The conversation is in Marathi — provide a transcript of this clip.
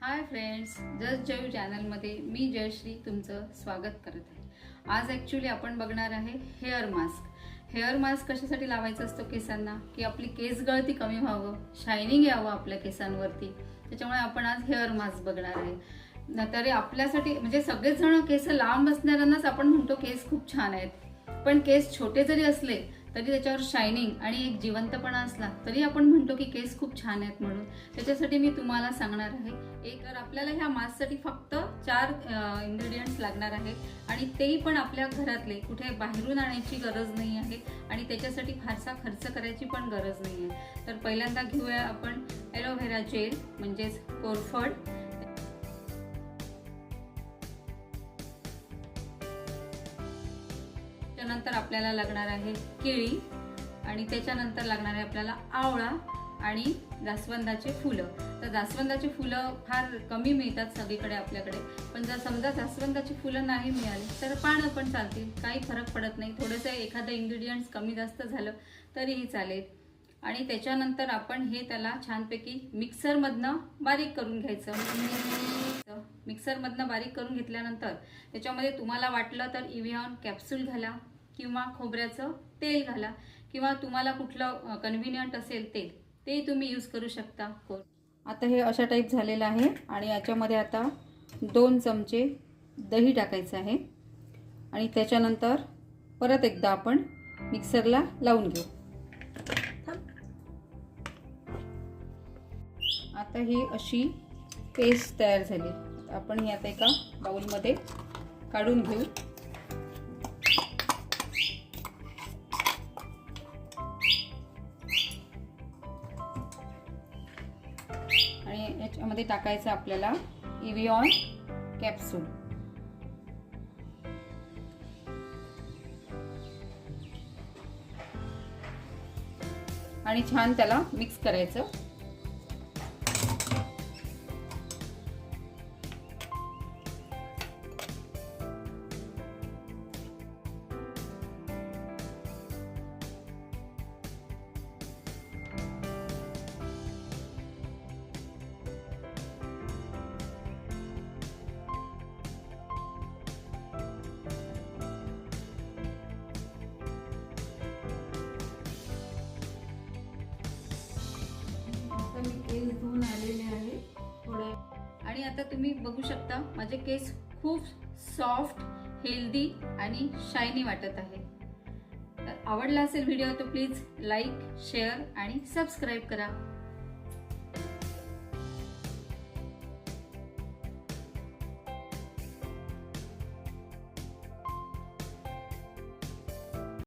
हाय फ्रेंड्स, जस्ट जयू चॅनलमध्ये मी जयश्री तुमचं स्वागत करत आहे। आज ॲक्च्युली आपण बघणार आहे हेअर मास्क। हेअर मास्क कशासाठी लावायचा असतो केसांना की आपली केस गळती कमी व्हावं, शायनिंग यावं आपल्या केसांवरती। त्याच्यामुळे आपण आज हेअर मास्क बघणार आहे। तरी आपल्यासाठी म्हणजे सगळेच जण केस लांब असणाऱ्यांनाच आपण म्हणतो केस खूप छान आहेत, पण केस छोटे जरी असले तरी त्याच्यावर शायनिंग आणि एक जिवंतपणा असला तरी आपण म्हणतो की केस खूप छान आहेत म्हणून। त्याच्यासाठी मी तुम्हाला सांगणार आहे तर आपल्याला ह्या मास्कसाठी फक्त 4 इन्ग्रेडियंट्स लागणार आहेत आणि तेही पण आपल्या घरातले, कुठे बाहेरून आणायची गरज नाही आहे आणि त्याच्यासाठी फारसा खर्च करायची पण गरज नाही आहे। तर पहिल्यांदा घेऊया आपण एलोव्हेरा जेल म्हणजेच कोरफड। त्यानंतर आपल्याला लागणार आहे केळी आणि त्याच्यानंतर लागणार आहे आपल्याला आवळा आणि जास्वंदाचे फुलं। तर जास्वंदाची फुलं फार कमी मिळतात सगळीकडे आपल्याकडे, पण जर समजा जास्वंदाची फुलं नाही मिळाली तर पानं पण चालतील, काही फरक पडत नाही। थोडंसं एखादं इन्ग्रेडियंट्स कमी जास्त झालं तरीही चालेल। आणि त्याच्यानंतर आपण हे त्याला छानपैकी मिक्सरमधनं बारीक करून घ्यायचं। मिक्सरमधनं बारीक करून घेतल्यानंतर त्याच्यामध्ये तुम्हाला वाटलं तर इव्हियॉन कॅप्सूल घाला किंवा खोबऱ्याचं तेल घाला किंवा तुम्हाला कुठलं कन्व्हिनियंट असेल ते तुम्ही यूज करू शकता। आता हे अशा टाईप झालेलं आहे आणि याच्यामध्ये आता 2 चमचे दही टाकायचं आहे आणि त्याच्यानंतर परत एकदा आपण मिक्सरला लावून घेऊ। आता ही अशी पेस्ट तयार झाली। आपण ही आता एका बाउलमध्ये काढून घेऊ। आणि याच्यामध्ये टाकायचं आपल्याला इव्हियॉन कॅप्सूल आणि छान त्याला मिक्स करायचं। मी केस धुवून आलेले आहे थोडं आणि आता तुम्ही बघू शकता माझे केस खूप सॉफ्ट, हेल्दी आणि शायनी वाटत आहे। तर आवडला असेल व्हिडिओ तर प्लीज लाईक, शेअर आणि सबस्क्राईब करा।